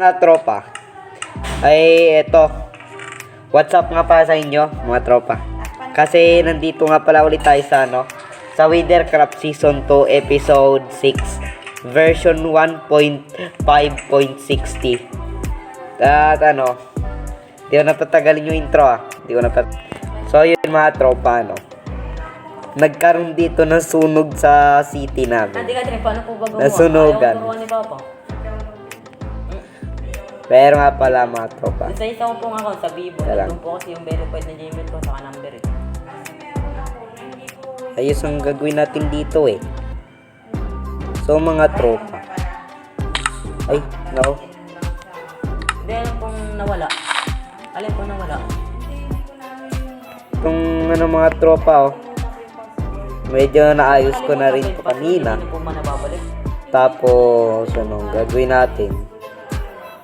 Mga tropa, ay eto, what's up nga pala sa inyo mga tropa. Kasi nandito nga pala ulit tayo sa sa Withercraft Season 2 Episode 6 Version 1.5.60. At di ko napatagalin yung intro So yun mga tropa, nagkaroon dito ng sunog sa city namin. Paano po ba gumawa? Nasunugan. Ayaw turuan ni Papa. Pero nga pala mga tropa, Sa isa ko pong account sa Vivo, doon po kasi yung verified na Gmail ko saka number eh. ayos ang gagawin natin dito eh. So mga tropa, ay no, Hindi, alam pong nawala. Alin pong nawala? itong mga tropa medyo naayos ko na rin ito kanina. Hindi po man nababalik. Tapos gagawin natin,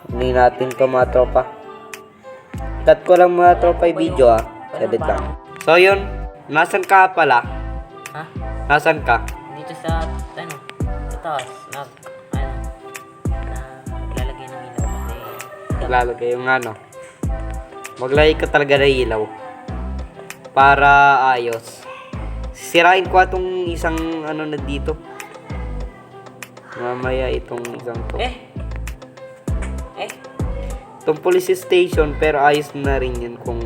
hindi natin to mga tropa. Cut ko lang mga tropa yung video edit lang. So yun, nasan ka pala? Ha? Nasan ka? Dito sa taas, ilalagay ng ilaw kasi Lalagay yung maglagay ka talaga ng ilaw para ayos. Sirain ko itong isang na dito. Mamaya itong isang to. Itong police station, pero ayos na rin yan kung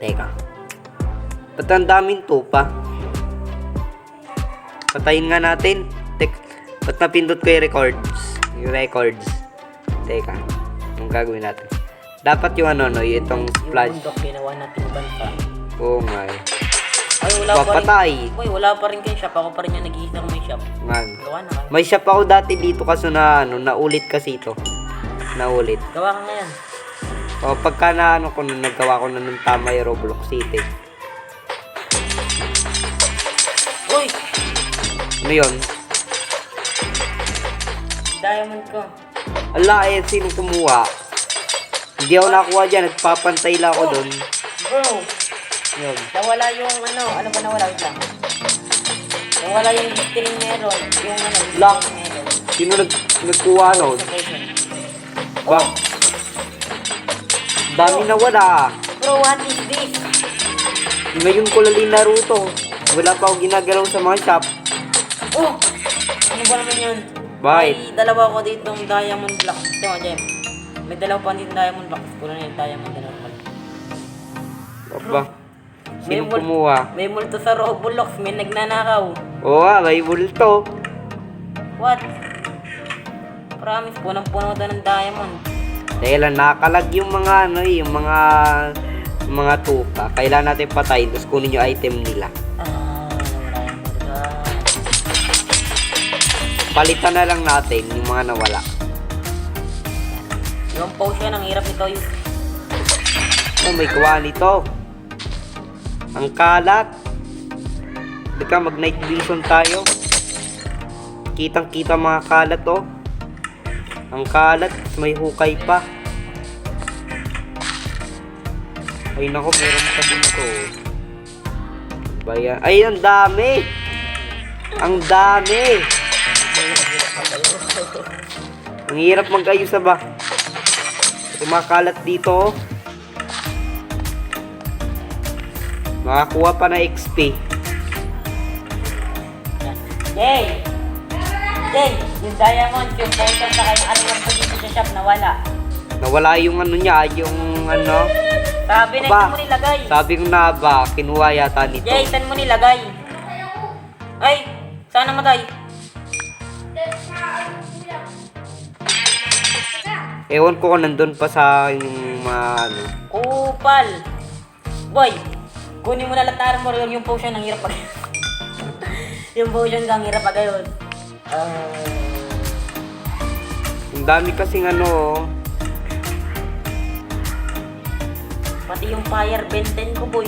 Teka. Ba't ang daming tupa? Patayin nga natin. Ba't napindot ko yung records? Teka. Anong gagawin natin? Dapat yung itong splash. Yung bundok ginawa natin banta. Oo nga eh. Ay, wala pa rin. Papatay. Uy, wala pa rin kayo shop. Ako pa rin yung nag-iisang may shop. Gawa na kayo. May shop ako dati dito kaso naulit kasi ito. Naulit. Gawa ka ngayon. O pagka nagawa ko na ng tama yung Roblox City. Uy! Ano yun? Diamond ko. Ala, sino kumuha? Hindi ako nakuha dyan. Nagpapantay lang ako doon. Bro! Yun. Nawala yung ano ba nawala? Wait lang. Nawala yung string meron. Yung Lock. string meron. Sino nagkuha nun? Ba? Dami na wala. Bro, what is this? Ngayon ko lang Naruto. Wala pa ako ginagalaw sa mga shop. Oh! Ano ba naman yun? Bakit? May dalawa ko ditong diamond block. Ito mo, Jem. May dalawa pa ditong diamond block. Kulang na yung diamond na normal. Aba? Sino kumuha? May multo sa Roblox. May nagnanakaw. Oo may bulto. What? Promise, punang-puno daw ng diamond. Dahil lang nakalag yung mga yung mga tupa. Kailangan natin patayin tapos kunin yung item nila. Wala yung murga. Palitan na lang natin yung mga nawala. Yung potion, ang hirap nito yung... May kuha nito. Ang kalat. Teka, mag night vision tayo. Kitang kita mga kalat Ang kalat, may hukay pa. Ay nako, meron pa dito. Bayan. Ay, ang dami! Ang dami! Ang hirap mag-ayos ba? Kumakalat dito. Makakuha pa na XP. Jay! Jay! Yung diamond, yung potion sa kanyang armor ko dito sa shop, nawala. Nawala yung niya, yung Sabi na, saan mo nilagay? Sabi ko na ba, kinuha yata nito. Jay, saan mo nilagay? Ay! Saan namatay? Ewan ko kung nandun pa sa yung mga Kupal! Boy! Kunin mo na lang na armor yung potion, ang hirap pa. Yung potion ka, ang hirap pa gayon. Ang dami kasing Pati yung fire benten ko, boy.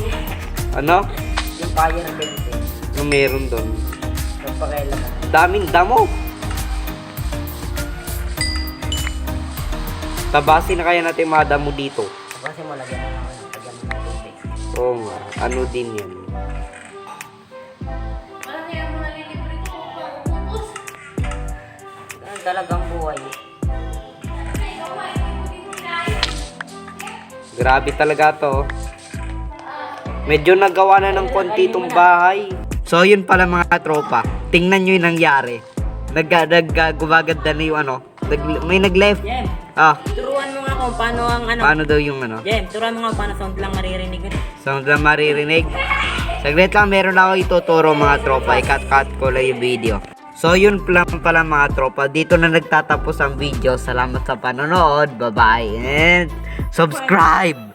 Yung fire benten. Ano meron doon? Nagpakailan ka. Daming damo. Tabasin na kaya natin mga damo dito. Kasi malagyan na lang lagyan mo na tubig. Oo nga, din yan. talagang buhay. Grabe talaga to. Medyo nagawa na ng konti itong bahay. So yun pala mga tropa. Tingnan nyo yung nangyari. Gumaganda na yung ano. May nag-left. Jem, Ah, turuan mo nga kung paano ang ano. paano daw yung ano? Jem, turuan mo nga paano sound lang maririnig ko. Sound lang maririnig. Saglit lang, meron ako ituturo mga tropa. I-cut ko lang yung video. So yun lang pala mga tropa. Dito na nagtatapos ang video. Salamat sa panonood. Bye-bye and subscribe!